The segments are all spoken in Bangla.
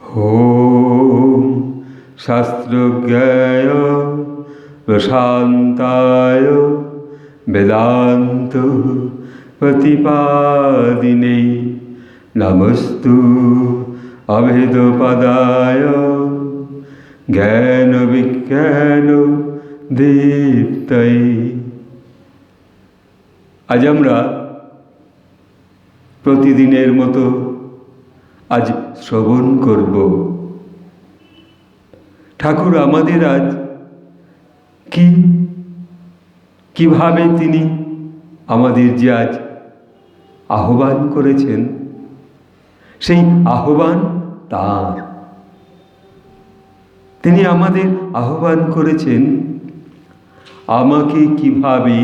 ॐ शास्त्रज्ञाय प्रशान्ताय वेदान्त प्रतिपादिने नमस्तु अभेदपदाय জ্ঞান দীপ্তয়ে। আজ আমরা প্রতিদিনের মতো আজ শ্রবণ করব ঠাকুর আমাদের আজ কিভাবে তিনি আমাদের যে আজ আহ্বান করেছেন, সেই আহ্বান তার। তিনি আমাদের আহ্বান করেছেন আমাকে কিভাবে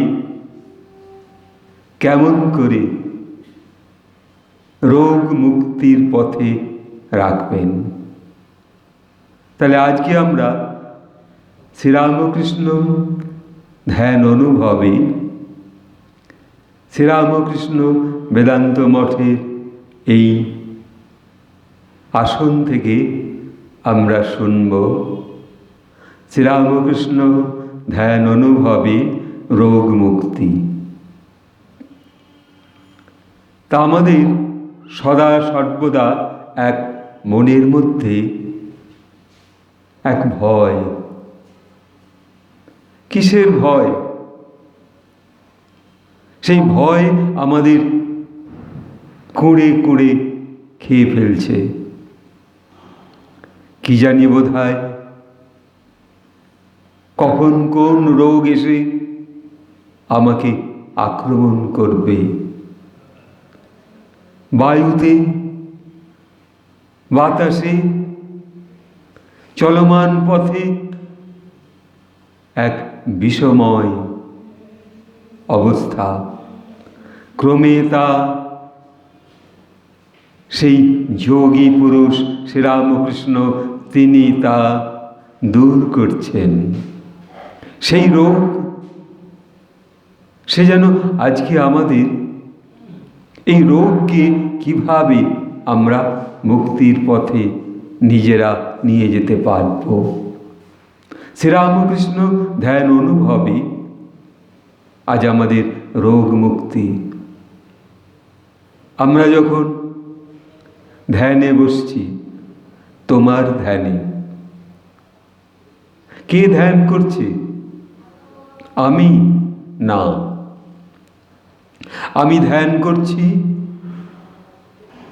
কেমন করে রোগ মুক্তির পথে রাখবেন। তাহলে আজকে আমরা শ্রীরামকৃষ্ণ ধ্যান অনুভবে শ্রীরামকৃষ্ণ বেদান্ত মঠের এই আসন থেকে আমরা শুনব শ্রীরামকৃষ্ণ ধ্যান অনুভবে রোগ মুক্তি। তা আমাদের সদা সর্বদা এক মনের মধ্যে এক ভয়। কিসের ভয়? সেই ভয় আমাদের কুঁড়ে কুঁড়ে খেয়ে ফেলছে। কি জানি বোধহয় কখন কোন রোগ এসে আমাকে আক্রমণ করবে। বায়ুতে, বাতাসে, চলমান পথে এক বিষময় অবস্থা। ক্রমে তা সেই যোগী পুরুষ শ্রীরামকৃষ্ণ তিনি তা দূর করছেন। সেই রোগ সে যেন আজকে আমাদের এই রোগকে কিভাবে আমরা মুক্তির পথে নিজেরা নিয়ে যেতে পারব। শ্রীরামকৃষ্ণ ধ্যান অনুভবে আজ আমাদের রোগ মুক্তি। আমরা যখন ধ্যানে বসছি, তোমার ধ্যানে কে ধ্যান করছে? আমি না, আমি ধ্যান করছি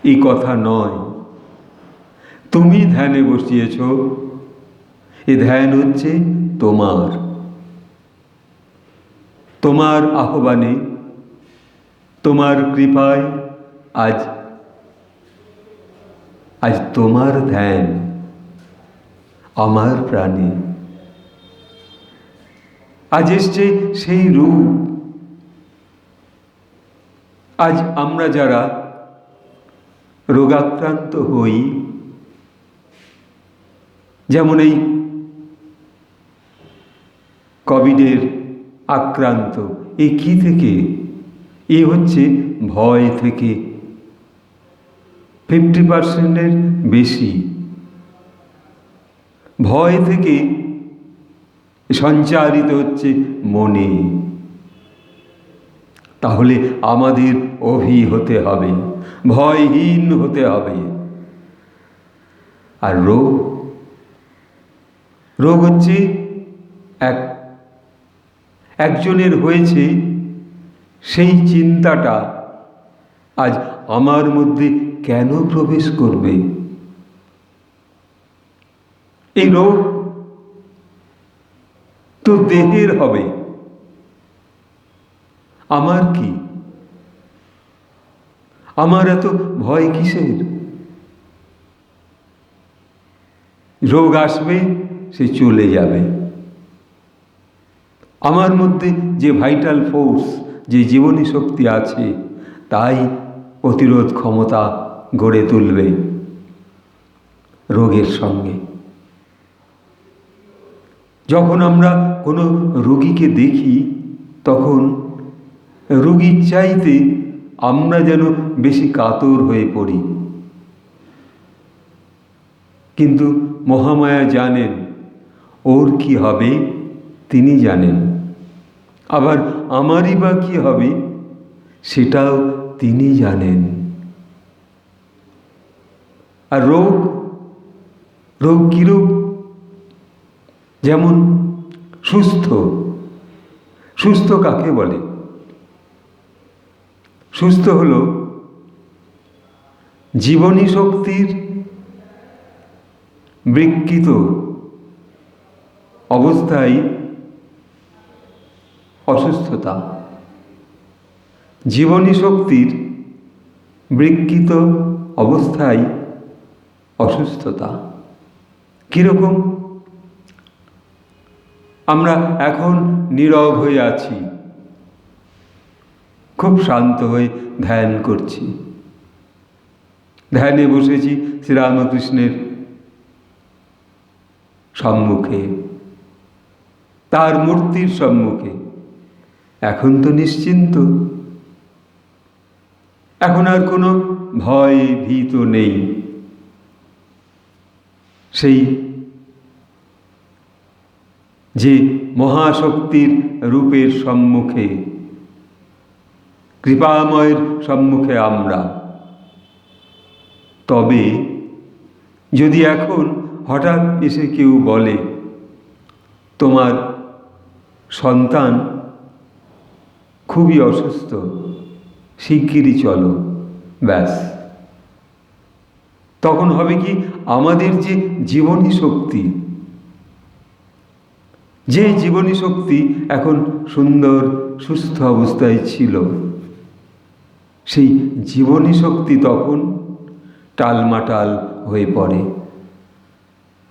এই কথা নয়। তুমি ধ্যানে বসিয়েছ, এ ধ্যান হচ্ছে তোমার। তোমার আহ্বানে, তোমার কৃপায় আজ তোমার ধ্যান আমার প্রাণে। আজ এসছে সেই রূপ। আজ আমরা যারা রোগাক্রান্ত হই, যেমন এই কোভিডের আক্রান্ত, এ কি থেকে? এ হচ্ছে ভয় থেকে। 50% বেশি ভয় থেকে সঞ্চারিত হচ্ছে মনে। তাহলে আমাদের অভি হতে হবে, ভয়হীন হতে হবে। আর রোগ হচ্ছে একজনের হয়েছে, সেই চিন্তাটা আজ আমার মধ্যে কেন প্রবেশ করবে? এই রোগ তো দেহের হবে, আমার কি? আমার এত ভয় কিসের? রোগ আসবে, সে চলে যাবে। আমার মধ্যে যে ভাইটাল ফোর্স, যে জীবনী শক্তি আছে, তাই প্রতিরোধ ক্ষমতা গড়ে তুলবে রোগের সঙ্গে। যখন আমরা কোনো রোগীকে দেখি, তখন রোগীর চাইতে আমরা যেন বেশি কাতর হয়ে পড়ি। কিন্তু মহামায়া জানেন ওর কি হবে তিনি জানেন, আবার আমারই বা কি হবে সেটাও তিনি জানেন। আর রোগ, রোগ কিরূপ? যেমন সুস্থ, সুস্থ কাকে বলে? সুস্থ হলো জীবনী শক্তির বিকৃত অবস্থায় অসুস্থতা। জীবনী শক্তির বিকৃত অবস্থায় অসুস্থতা কীরকম? আমরা এখন নীরব হয়ে আছি, খুব শান্ত হয়ে ধ্যান করছি, ধ্যানে বসেছি শ্রীরামকৃষ্ণের সম্মুখে, তার মূর্তির সম্মুখে। এখন তো নিশ্চিন্ত, এখন আর কোনো ভয় ভীত নেই। সেই যে মহাশক্তির রূপের সম্মুখে, কৃপাময়ের সম্মুখে আমরা। তবে যদি এখন হঠাৎ এসে কেউ বলে তোমার সন্তান খুবই অসুস্থ, শিগগিরই চলো, ব্যাস, তখন হবে কি, আমাদের যে জীবনী শক্তি, যে জীবনী শক্তি এখন সুন্দর সুস্থ অবস্থায় ছিল, সেই জীবনী শক্তি তখন টালমাটাল হয়ে পড়ে।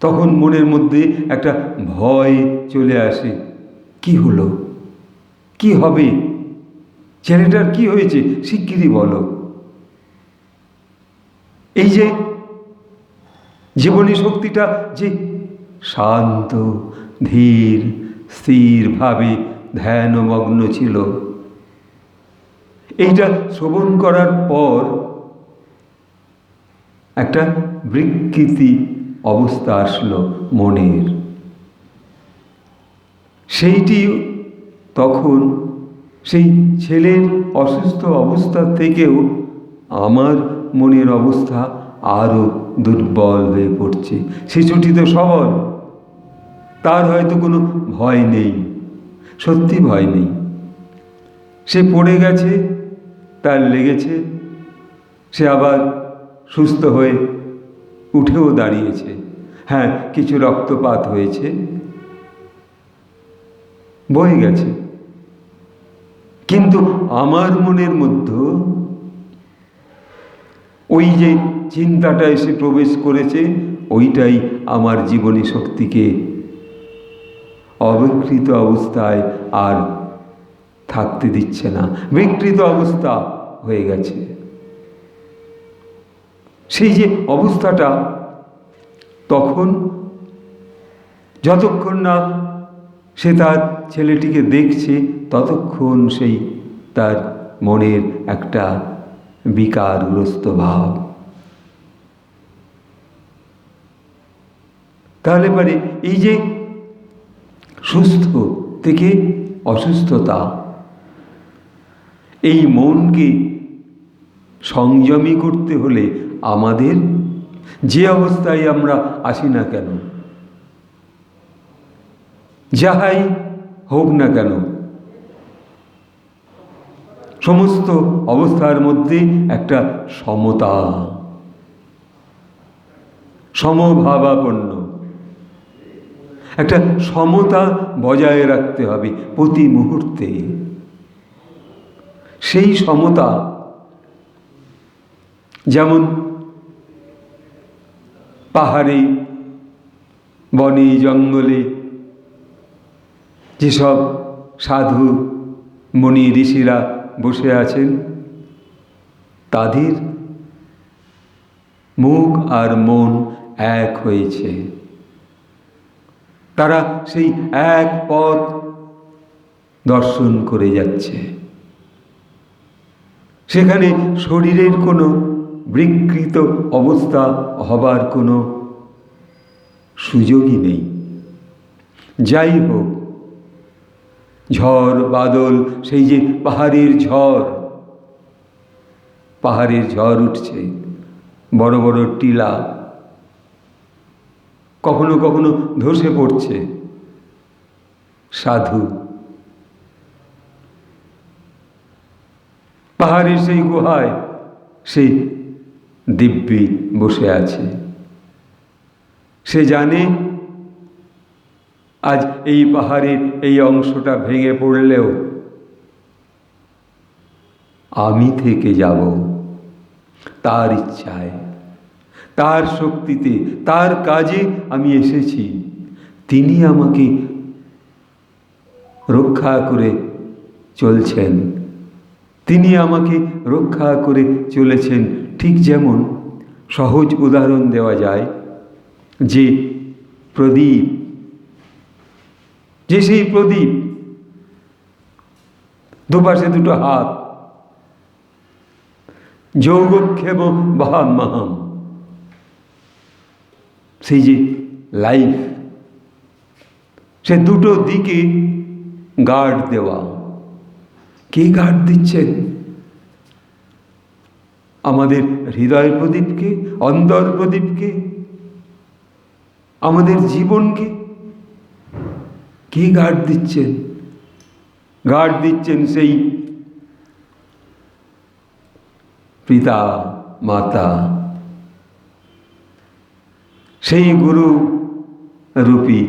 তখন মনের মধ্যে একটা ভয় চলে আসে, কি হলো, কি হবে, ছেলেটার কি হয়েছে, শিগগিরই বলো। এই যে জীবনী শক্তিটা যে শান্ত ধীর স্থিরভাবে ধ্যানমগ্ন ছিল, এইটা শ্রবণ করার পর একটা বিকৃতি অবস্থা আসলো মনের। সেইটি তখন সেই ছেলের অসুস্থ অবস্থা থেকেও আমার মনের অবস্থা আরও দুর্বল হয়ে পড়ছে। শিশুটি তো সবল, তার হয়তো কোনো ভয় নেই, সত্যি ভয় নেই। সে পড়ে গেছে, তার লেগেছে, সে আবার সুস্থ হয়ে উঠেও দাঁড়িয়েছে। হ্যাঁ, কিছু রক্তপাত হয়েছে, বয়ে গেছে, কিন্তু আমার মনের মধ্যে ওই যে চিন্তাটা এসে প্রবেশ করেছে, ওইটাই আমার জীবনী শক্তিকে অবিকৃত অবস্থায় আর থাকতে দিচ্ছে না, বিকৃত অবস্থা হয়ে গেছে। সেই যে অবস্থাটা তখন, যতক্ষণ না সে তার ছেলেটিকে দেখছে, ততক্ষণ সেই তার মনের একটা বিকারগ্রস্ত ভাব। তাহলে পরে এই যে সুস্থ থেকে অসুস্থতা, এই মনকে সংযমী করতে হলে আমাদের যে অবস্থায় আমরা আসি না কেন, যাহাই হোক না কেন, সমস্ত অবস্থার মধ্যে একটা সমতা, সমভাবাপন্ন একটা সমতা বজায় রাখতে হবে প্রতি মুহূর্তে। সেই সমতা যেমন পাহাড়ে বনে জঙ্গলে যেসব সাধু মুনি ঋষিরা বসে আছেন, তাদের মুখ আর মন এক হয়েছে। তারা সেই এক পথ দর্শন করে যাচ্ছে। সেখানে শরীরের কোনো বিকৃত অবস্থা হবার কোনো সুযোগই নেই। যাই হোক, ঝড় বাদল, সেই যে পাহাড়ের ঝড় উঠছে, বড় বড় টিলা কখনো কখনো ধসে পড়ছে। সাধু পাহাড়ের সেই গুহায় সেই দিব্যি বসে আছে। সে জানে আজ এই পাহাড়ের এই অংশটা ভেঙে পড়লেও আমি থেকে যাব। তার ইচ্ছায়, তার শক্তিতে, তার কাজে আমি এসেছি। তিনি আমাকে রক্ষা করে চলছেন, তিনি আমাকে রক্ষা করে চলেছেন। ঠিক যেমন সহজ উদাহরণ দেওয়া যায় যে প্রদীপ, যে সেই প্রদীপ, দুপাশে দুটো হাত, যোগক্ষেম বহাম্যহম, সেই যে লাইফ, সে দুটো দিকে গার্ড দেওয়া। কে গার্ড দিচ্ছেন? আমাদের হৃদয় প্রদীপকে, অন্তর প্রদীপকে, আমাদের জীবনকে কে গার্ড দিচ্ছেন? গার্ড দিচ্ছেন সেই পিতা মাতা, সেই গুরু রূপী,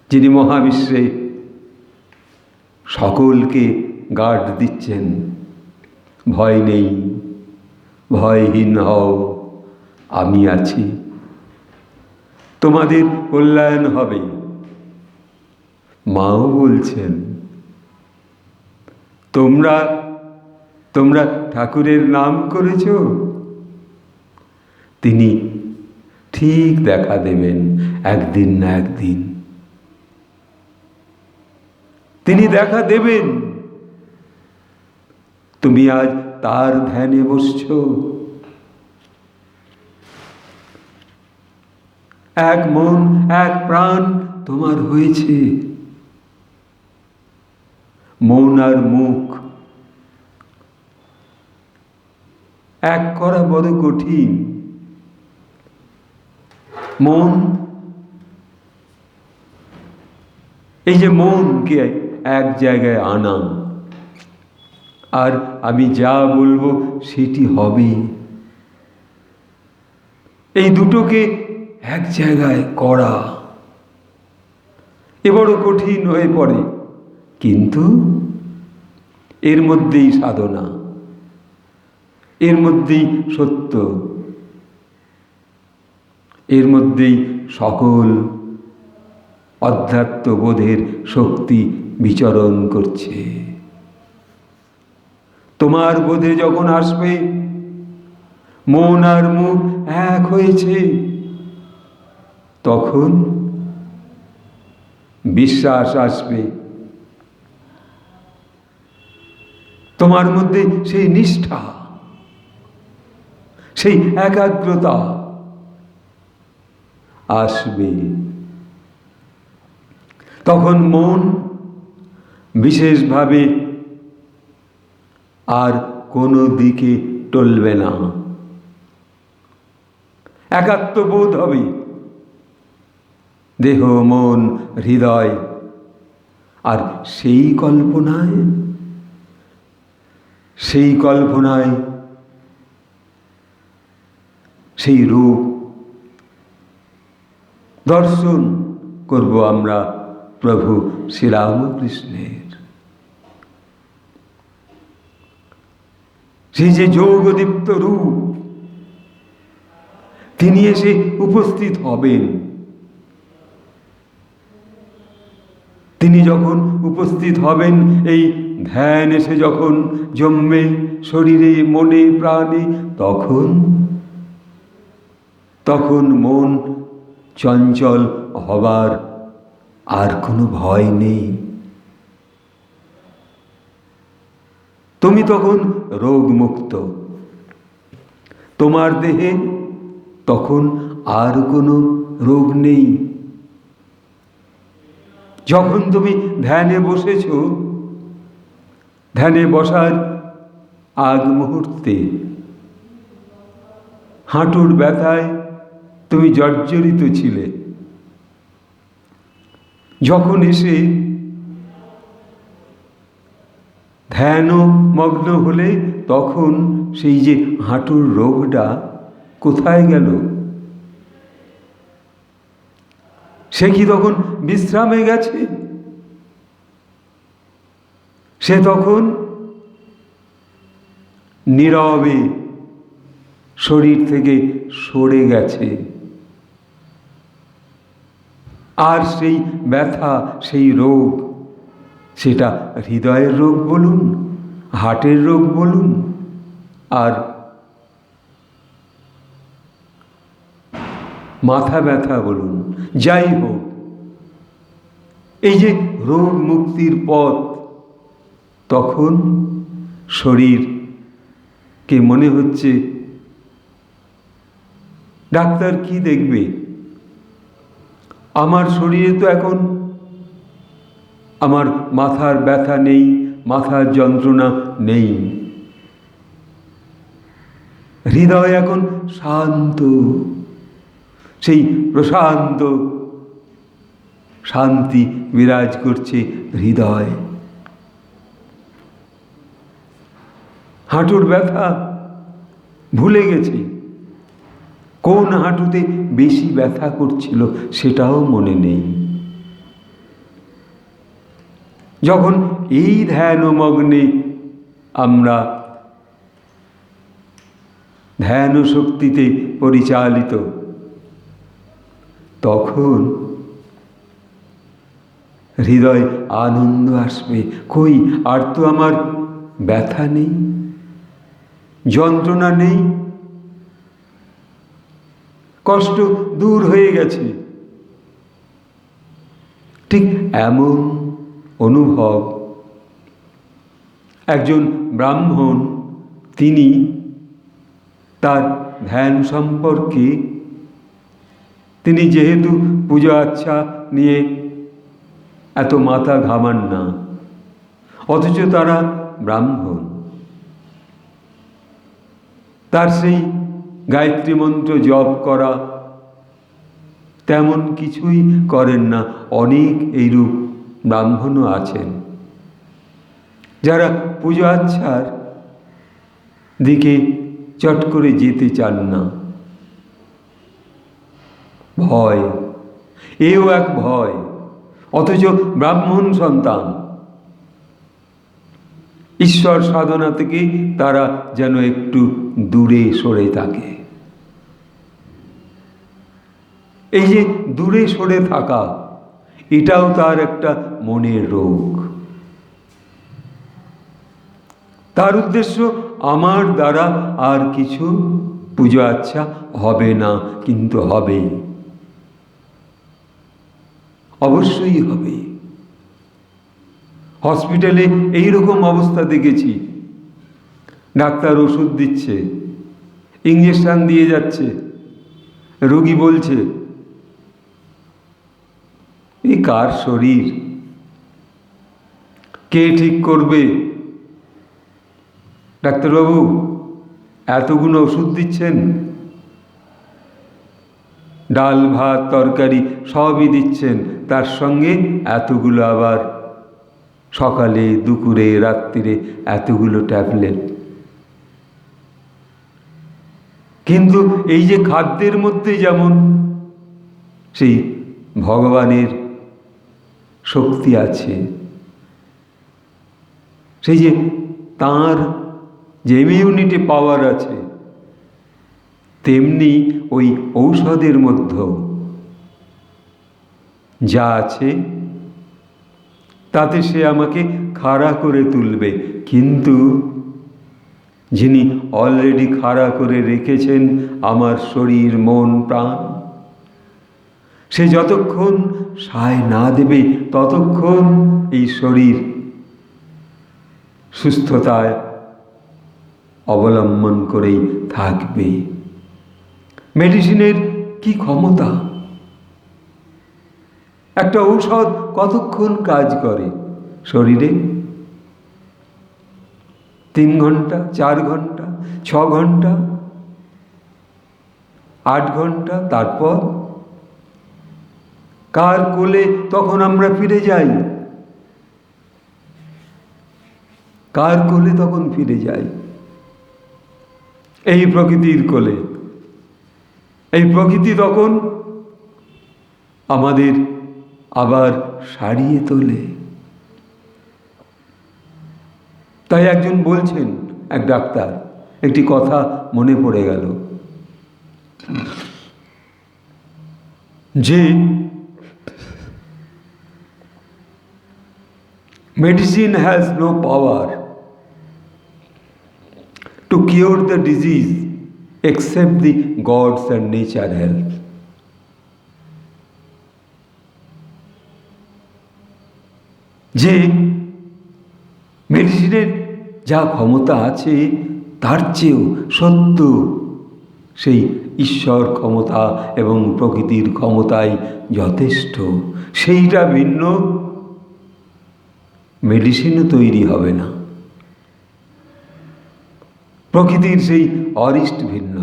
যিনি মহাবিশ্বে সকলকে গার্ড দিচ্ছেন। ভয় নেই, ভয়হীন হও, আমি আছি, তোমাদের কল্যাণ হবে। মাও বলছেন, তোমরা তোমরা ঠাকুরের নাম করেছ, তিনি ঠিক দেখা দেবেন একদিন না একদিন। তিনি দেখা দেবেন। তুমি আজ তার ধ্যানে বসছ। এক মন এক প্রাণ তোমার হয়েছে। মন আর মুখ এক করা বড় কঠিন। মন, এই যে মনকে এক জায়গায় আনা, আর আমি যা বলবো সেটি হবে, এই দুটোকে এক জায়গায় করা এ বড় কঠিন হয়ে পড়ে। কিন্তু এর মধ্যেই সাধনা, এর মধ্যেই সত্য, এর মধ্যেই সকল অধ্যাত্মবোধের শক্তি বিচরণ করছে। তোমার বোধে যখন আসবে মন আর মুখ এক হয়েছে, তখন বিশ্বাস আসবে। তোমার মধ্যে সেই নিষ্ঠা, সেই একাগ্রতা আসবে। তখন মন বিশেষভাবে আর কোনো দিকে টলবে না, একাত্মবোধ হবে। দেহ, মন, হৃদয়, আর সেই কল্পনায় সেই রূপ দর্শন করব আমরা প্রভু শ্রীরামকৃষ্ণের। সেই যে যোগদীপ্ত রূপ, তিনি এসে উপস্থিত হবেন। তিনি যখন উপস্থিত হবেন, এই ধ্যান এসে যখন জন্মে শরীরে, মনে, প্রাণে, তখন মন চঞ্চল হবার আর কোনো ভয় নেই। তুমি তখন রোগমুক্ত। তোমার দেহে তখন আর কোনো রোগ নেই। যখন তুমি ধ্যানে বসেছ, ধ্যানে বসার আগ মুহূর্তে হাঁটুর ব্যথায় তুমি জর্জরিত ছিলে, যখন এসে ধ্যানমগ্ন হলে তখন সেই যে হাঁটুর রোগটা কোথায় গেল? সে কি তখন বিশ্রামে গেছে? সে তখন নীরবে শরীর থেকে সরে গেছে। আর সেই ব্যথা, সেই রোগ, সেটা হৃদয়ের রোগ বলুন, হার্টের রোগ বলুন, আর মাথা ব্যথা বলুন, যাই হোক, এই যে রোগ মুক্তির পথ, তখন শরীরকে মনে হচ্ছে ডাক্তার কি দেখবে? আমার শরীরে তো এখন আমার মাথার ব্যথা নেই, মাথার যন্ত্রণা নেই, হৃদয় এখন শান্ত, সেই প্রশান্ত শান্তি বিরাজ করছে হৃদয়। হাঁটুর ব্যথা ভুলে গেছি, কোন হাঁটুতে বেশি ব্যথা করছিল সেটাও মনে নেই। যখন এই ধ্যানমগ্নে আমরা ধ্যান শক্তিতে পরিচালিত, তখন হৃদয় আনন্দ আসবে। কই, আর তো আমার ব্যথা নেই, যন্ত্রণা নেই, কষ্ট দূর হয়ে গেছে। ঠিক এমন অনুভব একজন ব্রাহ্মণ, তিনি তার ধ্যান সম্পর্কে, তিনি যেহেতু পূজা আচ্ছা নিয়ে এত মাথা ঘামান না, অথচ তারা ব্রাহ্মণ, তার সেই গায়ত্রী মন্ত্র জপ করা তেমন কিছুই করেন না। অনেক এইরূপ ব্রাহ্মণও আছেন যারা পূজা আচ্ছার দিকে চট করে যেতে চান না। ভয়, এও এক ভয়, অথচ ব্রাহ্মণ সন্তান। ঈশ্বর সাধনা থেকে তারা যেন একটু দূরে সরে থাকে। এই যে দূরে সরে থাকা, এটাও তার একটা মনের রোগ। তার উদ্দেশ্য, আমার দ্বারা আর কিছু পূজা আচ্ছা হবে না, কিন্তু হবে, অবশ্যই হবে। হসপিটালে এইরকম অবস্থা দেখেছি, ডাক্তার ওষুধ দিচ্ছে, ইঞ্জেকশন দিয়ে যাচ্ছে, রোগী বলছে এই কার শরীর, কে ঠিক করবে? ডাক্তারবাবু এতগুলো ওষুধ দিচ্ছেন, ডাল ভাত তরকারি সবই দিচ্ছেন, তার সঙ্গে এতগুলো আবার সকালে দুপুরে রাত্রিরে এতগুলো ট্যাবলেট। কিন্তু এই যে খাদ্যের মধ্যে যেমন সেই ভগবানের শক্তি আছে, সেই যে তাঁর যে ইমিউনিটি পাওয়ার আছে, তেমনি ওই ঔষধের মধ্যেও যা আছে তাতে সে আমাকে খাড়া করে তুলবে। কিন্তু যিনি অলরেডি খাড়া করে রেখেছেন আমার শরীর মন প্রাণ, সে যতক্ষণ সায় না দেবে ততক্ষণ এই শরীর সুস্থতায় অবলম্বন করেই থাকবে। মেডিসিনের কি ক্ষমতা! একটা ঔষধ কতক্ষণ কাজ করে শরীরে? 3 ঘন্টা, 4 ঘন্টা, 6 ঘন্টা, 8 ঘন্টা। তারপর কার কোলে তখন আমরা ফিরে যাই? কার কোলে তখন ফিরে যাই? এই প্রকৃতির কোলে। এই প্রকৃতি তখন আমাদের আবার সারিয়ে তোলে। তাই একজন বলছেন, এক ডাক্তার, একটি কথা মনে পড়ে গেল, যে medicine has no power to cure the disease except the gods and nature help. যে মেডিসিনের যা ক্ষমতা আছে তার চেয়েও সত্য সেই ঈশ্বর ক্ষমতা এবং প্রকৃতির ক্ষমতাই যথেষ্ট। সেইটা ভিন্ন, মেডিসিনও তৈরি হবে না। প্রকৃতির সেই অরিষ্ট ভিন্ন।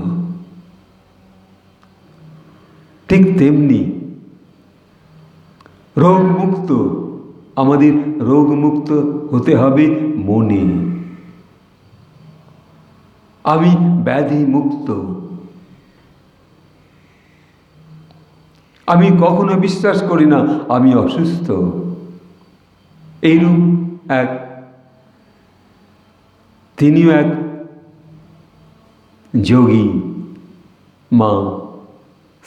ঠিক তেমনি রোগমুক্ত, আমাদের রোগমুক্ত হতে হবে মনে। আমি ব্যাধি মুক্ত। আমি কখনো বিশ্বাস করি না আমি অসুস্থ। এইরূপ এক, তিনিও এক যোগী মা,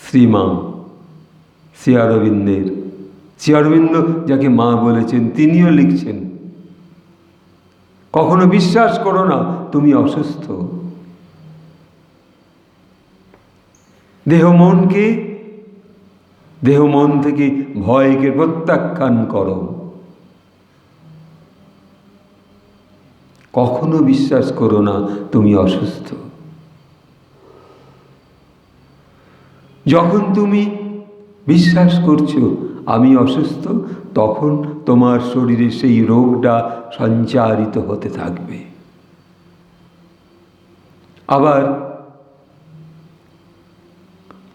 শ্রীমা শ্রী অরবিন্দের, শ্রী অরবিন্দ যাকে মা বলেছেন, তিনিও লিখছেন, কখনো বিশ্বাস করো না তুমি অসুস্থ। দেহ মন থেকে ভয়কে প্রত্যাখ্যান করো। কখনো বিশ্বাস করো না তুমি অসুস্থ। যখন তুমি বিশ্বাস করছো আমি অসুস্থ, তখন তোমার শরীরে সেই রোগটা সঞ্চারিত হতে থাকবে। আবার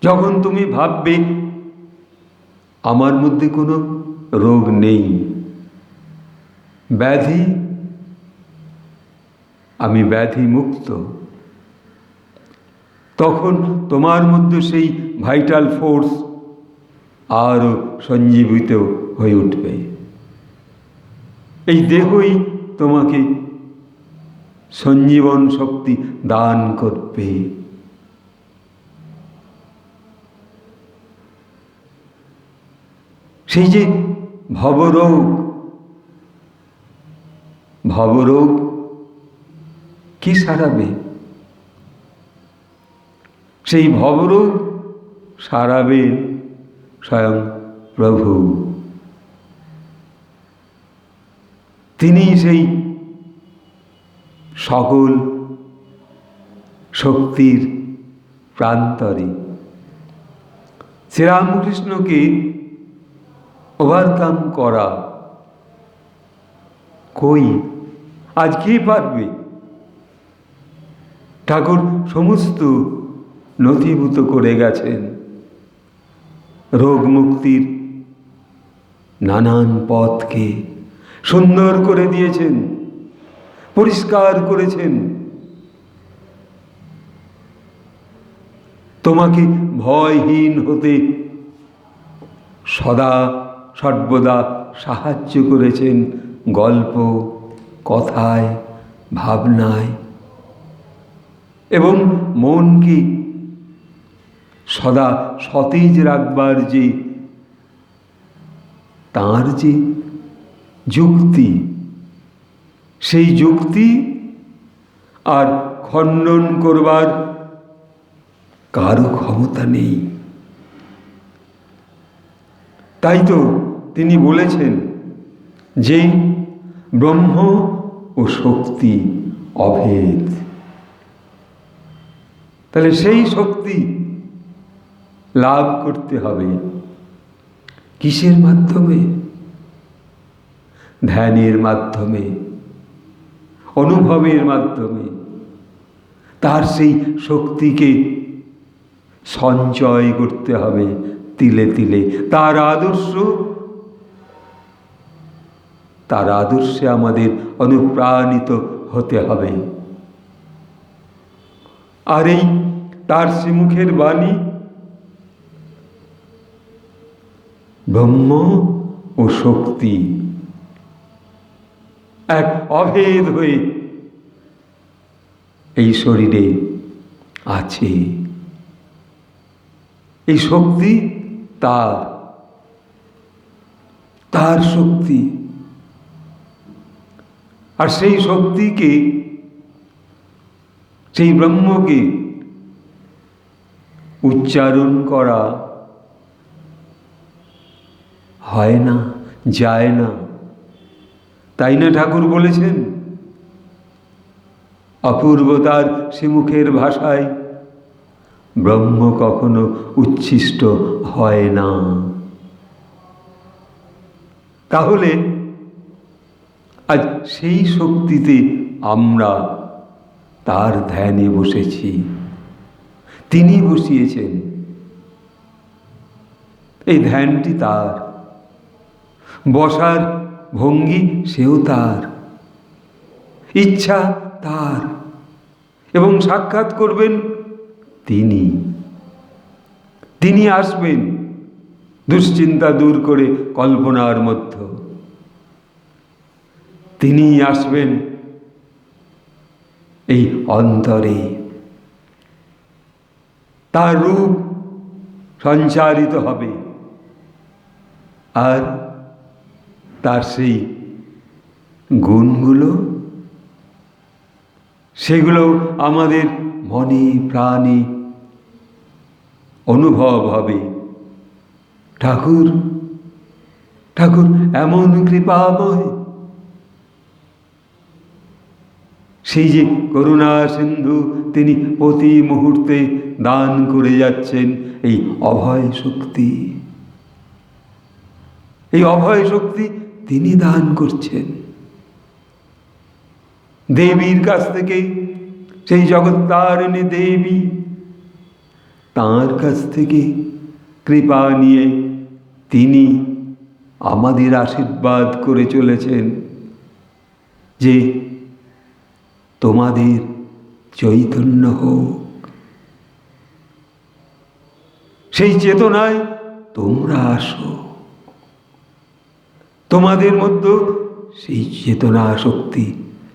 যখন তুমি ভাববে আমার মধ্যে কোনো রোগ নেই, ব্যাধি, আমি ব্যাধি মুক্ত, তখন তোমার মধ্যে সেই ভাইটাল ফোর্স আরও সঞ্জীবিত হয়ে উঠবে। এই দেহই তোমাকে সঞ্জীবন শক্তি দান করবে। সেই যে ভবরোগ কি সারাবে? সেই ভবরোগ সারাবে স্বয়ং প্রভু। তিনি সেই সকল শক্তির প্রান্তরে। শ্রীরামকৃষ্ণকে ওভারকাম করা কই আজ কে পারবে? ঠাকুর সমস্ত নথিভূত করে গেছেন, রোগ মুক্তির নানান পথকে সুন্দর করে দিয়েছেন, পরিষ্কার করেছেন। তোমাকে ভয়হীন হতে সর্বদা সাহায্য করেছেন গল্প, কথায়, ভাবনায়, এবং মনকে সদা সতেজ রাখবার যে তাঁর যে যুক্তি, সেই যুক্তি আর খণ্ডন করবার কারো ক্ষমতা নেই। তাই তো তিনি বলেছেন যে ব্রহ্ম ও শক্তি অভেদ। তাহলে সেই শক্তি লাভ করতে হবে। কিসের মাধ্যমে? ধ্যানের মাধ্যমে, অনুভবের মাধ্যমে। তার সেই শক্তিকে সঞ্চয় করতে হবে তিলে তিলে। তার আদর্শে আমাদের অনুপ্রাণিত হতে হবে। আর এই তার শ্রীমুখের বাণী ব্রহ্ম ও শক্তি এক অভেদ হয়ে এই শরীরে আছে। এই শক্তি তার শক্তি। আর সেই শক্তিকে, সেই ব্রহ্মকে উচ্চারণ করা হয় না, যায় না। তাই না ঠাকুর বলেছেন অপূর্বতার শ্রীমুখের ভাষায়, ব্রহ্ম কখনো উচ্ছিষ্ট হয় না। তাহলে আজ সেই শক্তিতে আমরা তার ধ্যানে বসেছি। তিনি বসিয়েছেন। এই ধ্যানটি তার, বসার ভঙ্গি সেও তার, ইচ্ছা তার, এবং সাক্ষাৎ করবেন তিনি আসবেন দুশ্চিন্তা দূর করে কল্পনার মধ্যে। তিনি আসবেন এই অন্তরে। তার রূপ সঞ্চারিত হবে, আর তার সেই গুণগুলো, সেগুলো আমাদের মনে প্রাণে অনুভব হবে। ঠাকুর এমন কৃপাময়, সেই যে করুণা সিন্ধু, তিনি প্রতি মুহূর্তে দান করে যাচ্ছেন এই অভয় শক্তি। এই অভয় শক্তি তিনি দান করছেন দেবীর কাছ থেকে। সেই জগত্তারিণী দেবী, তাঁর কাছ থেকে কৃপা নিয়ে তিনি আমাদের আশীর্বাদ করে চলেছেন যে তোমাদের চৈতন্য হোক। সেই চেতনায় তোমরা আসো। তোমাদের মধ্যে সেই চেতনা শক্তি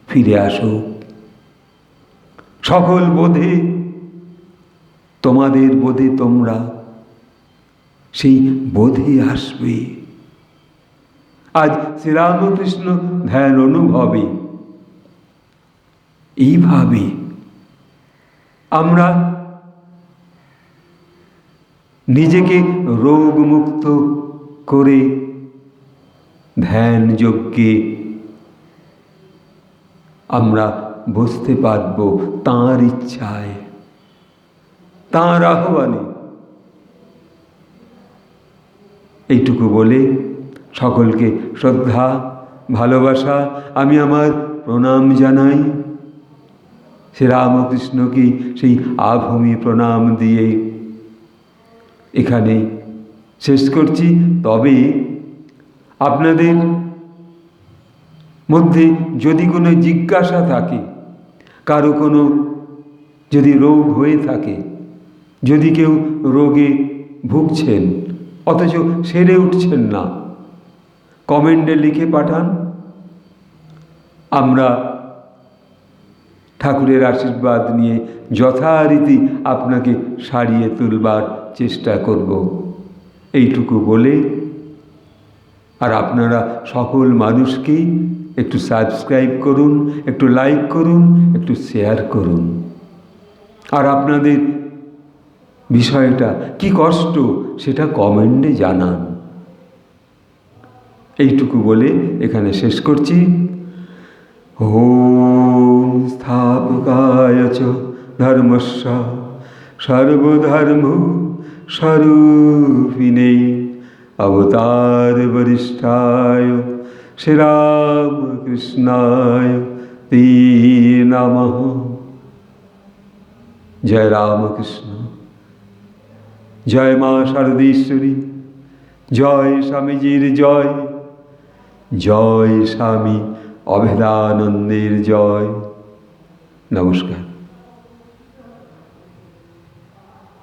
ফিরে আসো। সকল বোধে, তোমাদের বোধে তোমরা সেই বোধে আসবে। আজ শ্রীরামকৃষ্ণ ধ্যান অনুভবে এইভাবে আমরা নিজেকে রোগমুক্ত করে ধ্যান যজ্ঞে আমরা বসতে পারব তাঁর ইচ্ছায়, তাঁর আহ্বানে। এইটুকু বলে সকলকে শ্রদ্ধা, ভালোবাসা, আমি আমার প্রণাম জানাই। শ্রীরামকৃষ্ণকে সেই আভূমি প্রণাম দিয়ে এখানে শেষ করছি। তবে আপনাদের মধ্যে যদি কোনো জিজ্ঞাসা থাকে, কারো কোনো যদি রোগ হয়ে থাকে, যদি কেউ রোগে ভুগছেন অথচ সেরে উঠছেন না, কমেন্টে লিখে পাঠান। আমরা ঠাকুরের আশীর্বাদ নিয়ে যথারীতি আপনাকে সারিয়ে তুলবার চেষ্টা করব। এইটুকু বলে, আর আপনারা সকল মানুষকেই একটু সাবস্ক্রাইব করুন, একটু লাইক করুন, একটু শেয়ার করুন। আর আপনাদের বিষয়টা কি কষ্ট সেটা কমেন্টে জানান। এইটুকু বলে এখানে শেষ করছি। ওম স্থাপকায় চ ধর্মস্য সর্বধর্ম स्वरूपिणे अवतार वरिष्ठाय श्री राम कृष्णाय ते नमः। जय राम कृष्ण, जय माँ शारदेश्वरी, जय स्वामीजीर जय, जय स्वामी अभेदानंदेर जय। नमस्कार।